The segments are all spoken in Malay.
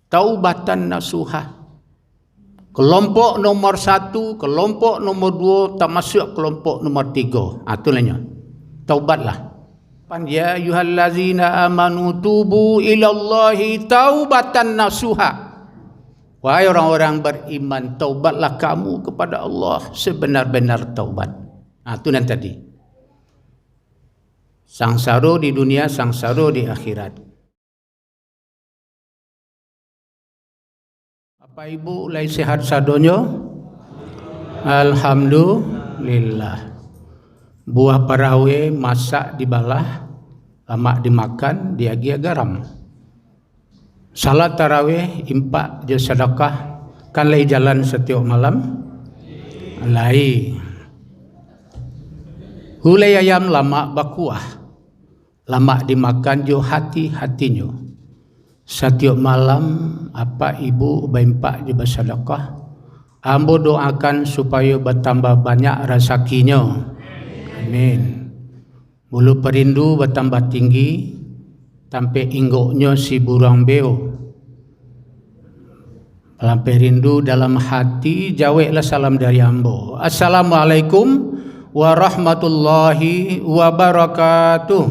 taubatan nasuha. Kelompok nomor 1, kelompok nomor 2, termasuk kelompok nomor 3. Itulah taubatlah. Ya ayyuhallazina amanu tubu ilallahi taubatan nasuha. Wahai orang-orang beriman, taubatlah kamu kepada Allah sebenar-benar taubat. Itu yang tadi. Sangsara di dunia, sangsara di akhirat. Bapak Ibu lai sehat sadonyo? Alhamdulillah. Buah parawe masak dibalah, lama dimakan, diagi garam. Salat tarawih, impak je sedekah, kan lai jalan setiap malam? Lai. Hulai ayam lama bakuah, lama dimakan jo hati-hatinyo. Setiap malam apa ibu baimpak je bersedekah, ambo doakan supaya bertambah banyak rezekinya. Amin. Bulu perindu bertambah tinggi sampai inggoknya si burang beo. Lampai rindu dalam hati, jawablah salam dari ambo. Assalamualaikum warahmatullahi wabarakatuh.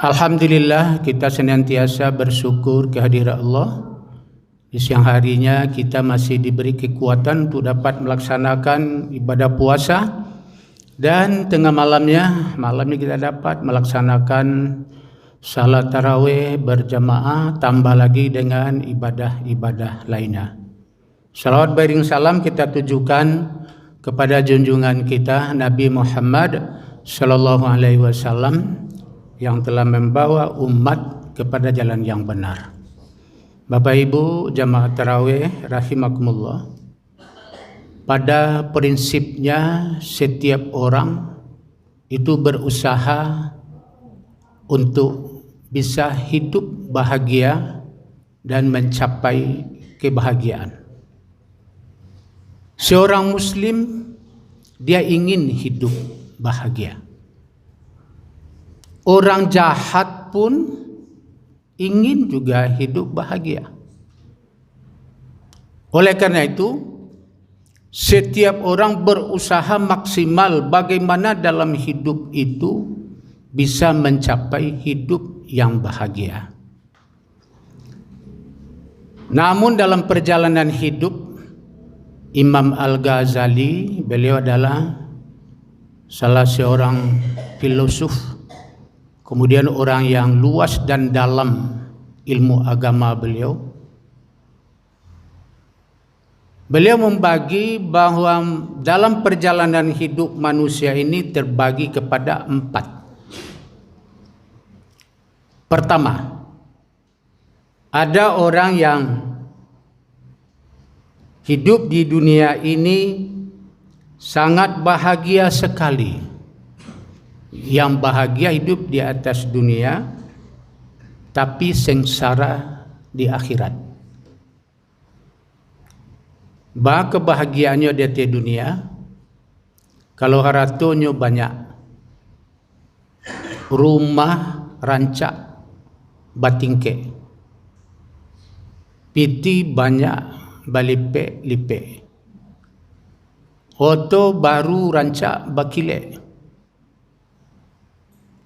Alhamdulillah, kita senantiasa bersyukur kehadirat Allah. Di siang harinya kita masih diberi kekuatan untuk dapat melaksanakan ibadah puasa, dan tengah malamnya kita dapat melaksanakan salat tarawih berjamaah, tambah lagi dengan ibadah-ibadah lainnya. Salawat beriring salam kita tujukan kepada junjungan kita Nabi Muhammad sallallahu alaihi wasallam yang telah membawa umat kepada jalan yang benar. Bapak Ibu jamaah tarawih rahimakumullah, pada prinsipnya setiap orang itu berusaha untuk bisa hidup bahagia dan mencapai kebahagiaan. Seorang muslim dia ingin hidup bahagia. Orang jahat pun ingin juga hidup bahagia. Oleh karena itu, setiap orang berusaha maksimal bagaimana dalam hidup itu bisa mencapai hidup yang bahagia. Namun dalam perjalanan hidup, Imam Al-Ghazali, beliau adalah salah seorang filosof, kemudian orang yang luas dan dalam ilmu agama beliau. Beliau membagi bahwa dalam perjalanan hidup manusia ini terbagi kepada 4. Pertama, ada orang yang hidup di dunia ini sangat bahagia sekali. Yang bahagia hidup di atas dunia, tapi sengsara di akhirat. Bah kebahagiaannya di atas dunia, kalau haratonya banyak, rumah rancak batingke, piti banyak balipe-lipe, oto baru rancak bakile,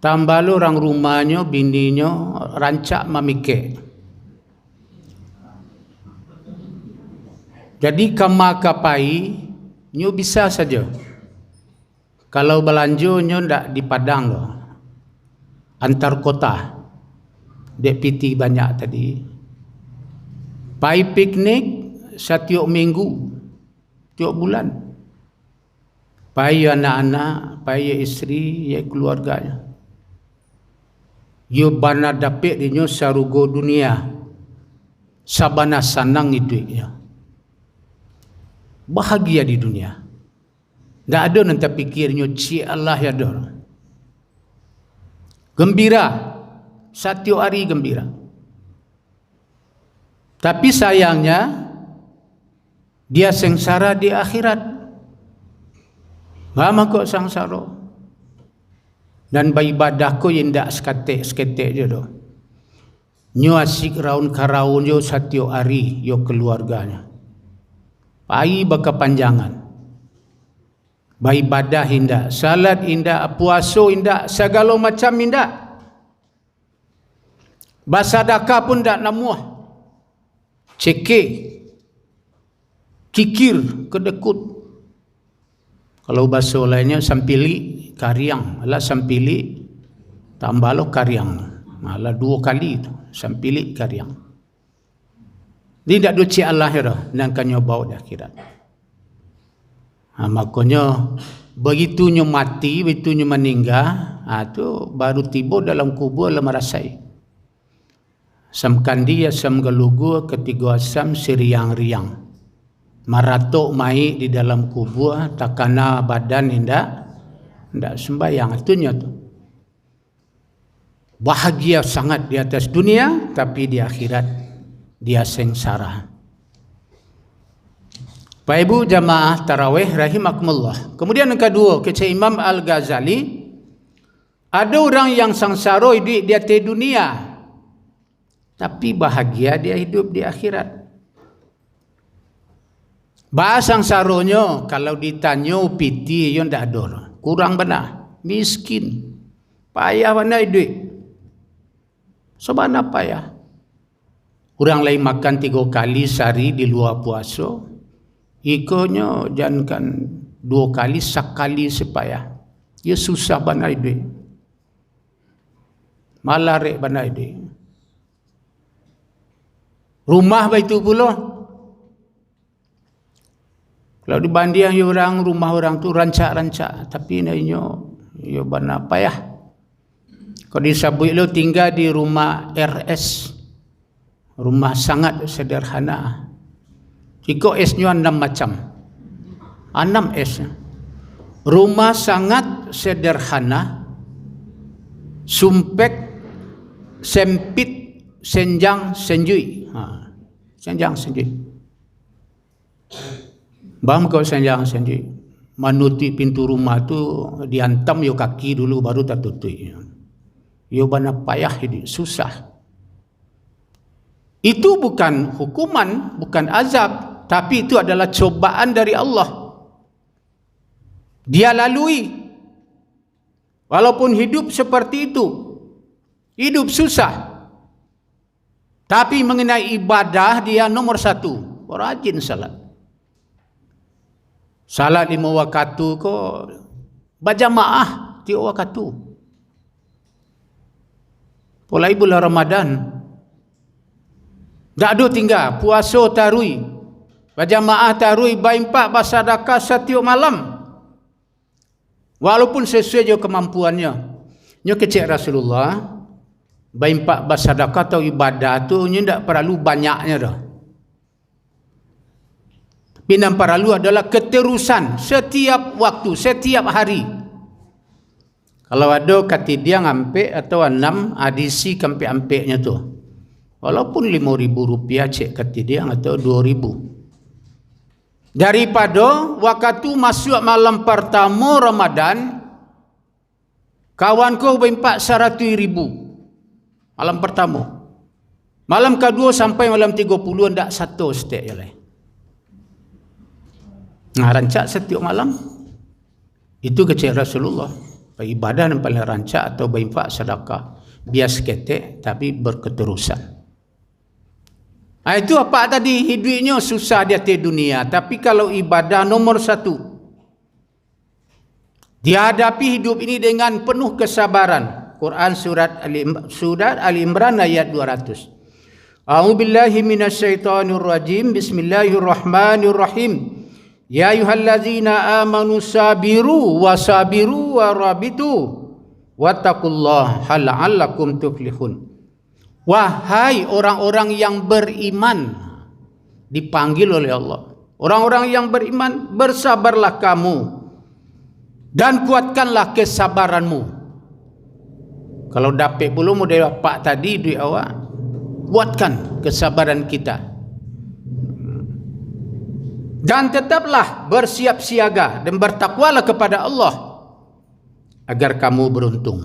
tambah orang rumahnya, bininya rancak mamike. Jadi kama kapai nyo bisa saja. Kalau belanja nyo ndak di Padang loh, antar kota, dek piti banyak tadi. Pai piknik setiap minggu, tiap bulan. Pai anak-anak, pai istri, ya keluarganya. Yo bana dapet dinyo sarugo dunia, sabana sanang itu ya. Bahagia di dunia. Tak ada nanti pikirnya ci Allah ya dor. Gembira, setiap hari gembira. Tapi sayangnya dia sengsara di akhirat. Lama kok sengsara. Dan beribadah ko yang tak seketik je tu. Nyo asik raun karaun yo setiap hari yo keluarganya. Pai berkepanjangan. Beribadah indah, salat indah, puasa indah, segala macam indah. Bersedekah pun tak namuah. Cekik, kikir, kedekut. Kalau bahasa lainnya sampili, kariang. Alah sampili, tambah lo kariang. Alah 2 kali tu, sampili, kariang. Dia tak duci Allah ya, dan kanyo bau di akhirat. Makanya begitu nyo mati, begitu nyo meninggal, tu baru tiba dalam kubur lah merasai. Sam kandi asam gelugu ketiga asam siriang-riang. Maratok mai di dalam kubur takana badan indak sembayang. Itunya tu. Bahagia sangat di atas dunia, tapi di akhirat dia sengsara. Bapak Ibu jamaah tarawih rahimakumullah. Kemudian yang kedua, kata Imam Al-Ghazali, ada orang yang sengsara hidup di atas dunia, tapi bahagia dia hidup di akhirat. Bahasa sengsaranya kalau ditanya piti yang tak ada, kurang benar, miskin, payah mana hidup. Sebab payah. Orang lain makan 3 kali sehari di luar puasa, ikonyo jangan 2 kali, sekali sepayah. Dia susah benar hidup. Malah rek benar hidup. Rumah itu pula. Kalau dibanding orang, rumah orang tu rancak-rancak, tapi nanya yo benar payah. Kalau disebut lo tinggal di rumah RS, rumah sangat sederhana. Jika S-nya 6 macam, 6 S. Rumah sangat sederhana, sumpek, sempit, senjang, senjui. Senjang, senjui. Bang kau senjang, senjui. Manuti pintu rumah tu diantam yo kaki dulu baru tertutup. Yo bana payah ini, susah. Itu bukan hukuman, bukan azab, tapi itu adalah cobaan dari Allah. Dia lalui. Walaupun hidup seperti itu, hidup susah. Tapi mengenai ibadah dia nomor 1, rajin salat. Salat 5 waktu ko berjamaah 3 waktu. Mulai bulan Ramadan, tak ada tinggal, puasa tarui, berjamaah tarui, berempat bersedekah setiap malam. Walaupun sesuai je kemampuannya. Nyo kecil Rasulullah, berempat bersedekah atau ibadah tu, nyo tak perlu banyaknya dah. Tapi yang perlu adalah keterusan setiap waktu, setiap hari. Kalau ada kata dia ngampe atau 6 adisi kampe ampeknya tu. Walaupun RM5,000 cek kata dia atau 2,000. Daripada waktu masuk malam pertama Ramadan, kawanku berempat 100,000 malam pertama. Malam kedua sampai malam 30 ndak 1 stek je lah. Rancak setiap malam. Itu kecil Rasulullah. Ibadah yang paling rancak atau berinfak sedekah. Biar seketik tapi berketerusan. Itu apa tadi? Hidupnya susah di atas dunia. Tapi kalau ibadah nomor 1. Dihadapi hidup ini dengan penuh kesabaran. Quran surat Ali Imran ayat 200. A'udzubillahi minasyaitonirrajim. Bismillahirrahmanirrahim. Ya ayyuhallazina amanu sabiru wasabiru warabitu wattaqullaha la'allakum tuflihun. Wahai orang-orang yang beriman, dipanggil oleh Allah. Orang-orang yang beriman, bersabarlah kamu dan kuatkanlah kesabaranmu. Kalau dapat belum udah dapat tadi duit awak, buatkan kesabaran kita. Dan tetaplah bersiap siaga dan bertakwalah kepada Allah. agar kamu beruntung.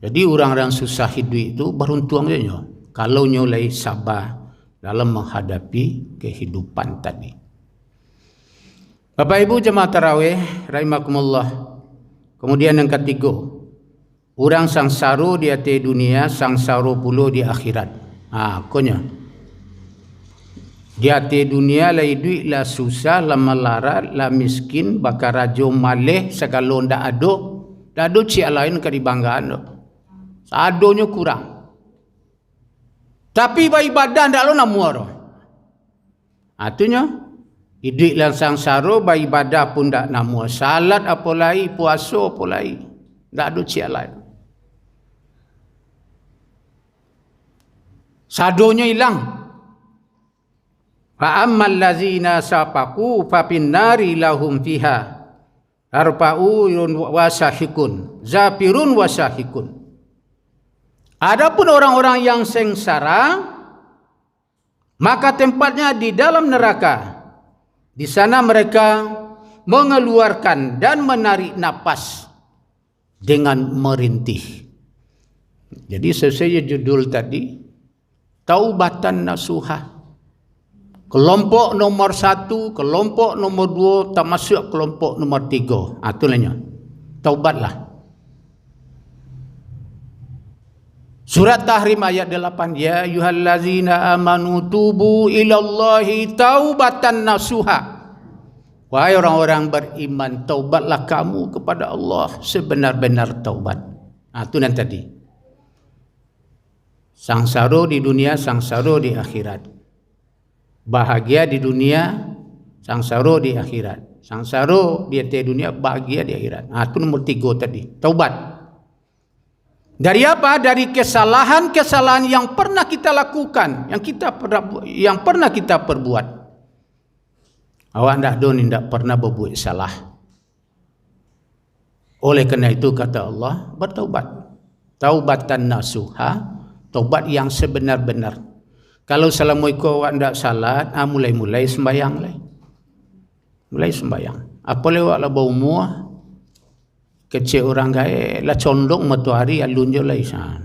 Jadi orang-orang susah hidup itu beruntung saja kalau nyolai sabar dalam menghadapi kehidupan tadi. Bapak Ibu jemaah tarawih rahimakumullah. Kemudian yang ketiga, orang sangsara di atas dunia, sangsara pula di akhirat. Konya. Di atas dunia lah duit lah susah, lah melarat, lah miskin, bakal raja malih segala ndak ada. Dak ada cik lain ke dibanggaan tu. Seadonya kurang. Tapi beribadah ndak lo namu aro. Artinya hidup lah sangsara beribadah pun ndak namu. Salat apa lai, puasa apa lai. Ndak ada cik lain. Sadonya hilang. Fa ammal ladzina safaqu fa finnari lahum fiha arba'un wasahikun zafirun wasahikun. Adapun orang-orang yang sengsara, maka tempatnya di dalam neraka. Di sana mereka mengeluarkan dan menarik napas dengan merintih. Jadi sesuai judul tadi, taubatan nasuha. Kelompok nomor 1, kelompok nomor 2, termasuk kelompok nomor 3. Itulah taubatlah. Surat Tahrim ayat 8, ya ayyuhallazina amanu tubu ilallahi taubatan nasuha. Wahai orang-orang beriman, taubatlah kamu kepada Allah sebenar-benar taubat. Itu yang tadi. Sangsara di dunia, sangsara di akhirat. Bahagia di dunia, sangsara di akhirat. Sangsara di atas dunia, bahagia di akhirat. Itu nomor 3 tadi, taubat. Dari apa? Dari kesalahan-kesalahan yang pernah kita lakukan, yang pernah kita perbuat. Awak tidak pernah berbuat salah. Oleh kerana itu kata Allah, bertaubat. Taubatan nasuha, taubat yang sebenar-benar. Kalau Assalamualaikum awak tidak salat, mulai-mulai sembahyang lah. Mulai sembahyang. Apa lewat lah berumur, kecil orang kaya, lah condong matahari alun je lah isan.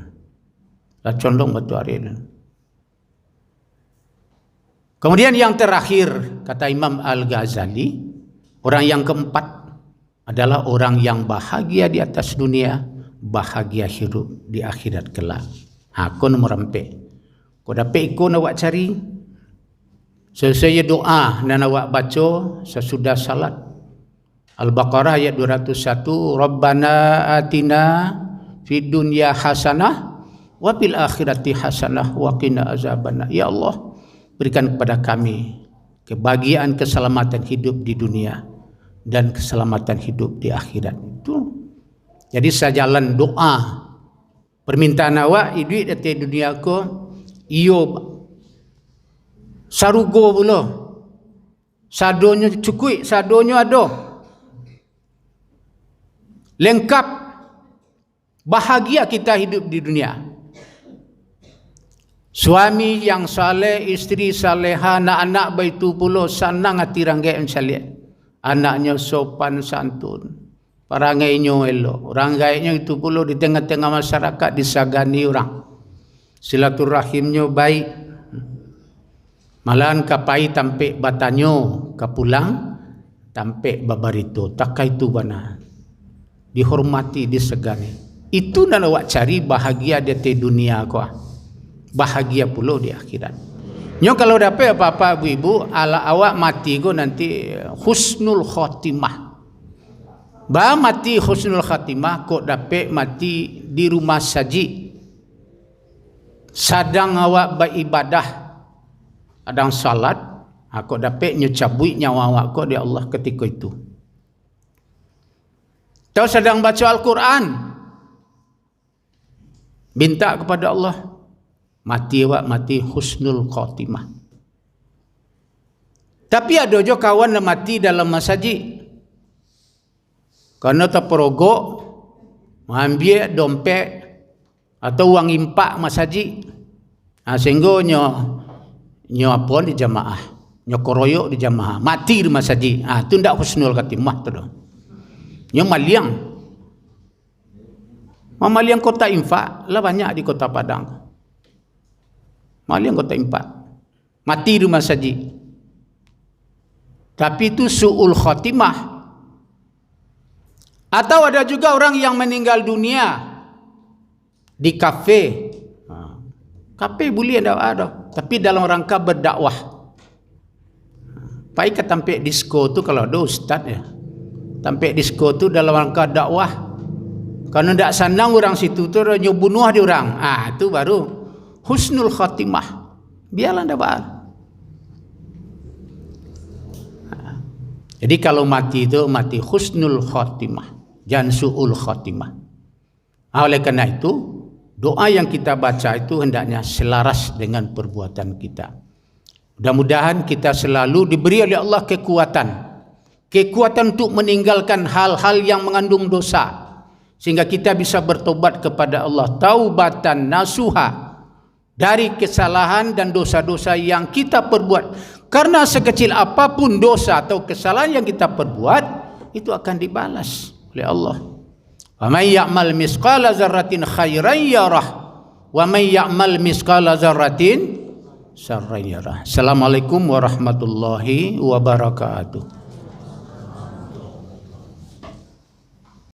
Lah condong matahari. Kemudian yang terakhir, kata Imam Al-Ghazali, orang yang keempat adalah orang yang bahagia di atas dunia, bahagia hidup di akhirat kelak. Kau nombor 4. Kau dapat ikut awak cari. Selesai doa dan awak baca sesudah salat. Al-Baqarah ayat 201, Rabbana atina fid dunya hasanah wa fil akhirati hasanah wa qina azabannar. Ya Allah, berikan kepada kami kebahagiaan, keselamatan hidup di dunia dan keselamatan hidup di akhirat. Itu. Jadi sejalan doa permintaan awak hidup di dunia ko iyo sarugo pula. Sadonya cukup, sadonya ada. Lengkap. Bahagia kita hidup di dunia. Suami yang saleh, isteri saleha, anak-anak baitu pula senang hati ranggai saleh. Anaknya sopan santun. Parangainya elok. Ranggainya itu pula di tengah-tengah masyarakat disagani orang. Silaturahimnya baik. Malahan kapai tampik batanyo, kapulang tampik babarito. Takai itu bana. Dihormati, disegani. Itu nak awak cari bahagia di dunia kau. Bahagia pula di akhirat. Nyo kalau dapat apa-apa ibu-ibu, ala awak mati kau nanti husnul khotimah. Ba mati husnul khotimah kau dapat mati di rumah saji. Sadang awak beribadah, adang salat, kau dapat nyecabui nyawa awak kau di Allah ketika itu. Tahu sedang baca Al-Quran, minta kepada Allah, mati awak mati husnul khotimah. Tapi ada juga kawan yang mati dalam masjid. Karena terperogok, mengambil dompet atau uang impak masjid. Sehingga nyo apa di jamaah, nyo koroyok di jamaah, mati di masjid. Itu tidak husnul khotimah tu. Nyo maliang. Mamal yang kau tak infak, lah banyak di Kota Padang. Mamal yang kau tak infak, mati di rumah saji. Tapi itu su'ul khatimah. Atau ada juga orang yang meninggal dunia di kafe. Kafe boleh ada, tapi dalam rangka berdakwah. Pai ke tampek disko tu kalau ada ustaz ya. Tampek disko tu dalam rangka dakwah. Kalau tidak senang orang situ tu dia bunuh dia orang. Itu baru husnul khatimah. Biarlah dapat. Jadi kalau mati itu mati husnul khatimah, jangan su'ul khatimah. Oleh karena itu, doa yang kita baca itu hendaknya selaras dengan perbuatan kita. Mudah-mudahan kita selalu diberi oleh Allah kekuatan untuk meninggalkan hal-hal yang mengandung dosa, sehingga kita bisa bertobat kepada Allah taubatan nasuha dari kesalahan dan dosa-dosa yang kita perbuat. Karena sekecil apapun dosa atau kesalahan yang kita perbuat, itu akan dibalas oleh Allah. Wa may ya'mal misqala dzarratin khairan yarah wa may ya'mal misqala dzarratin syarran yarah. Assalamualaikum warahmatullahi wabarakatuh.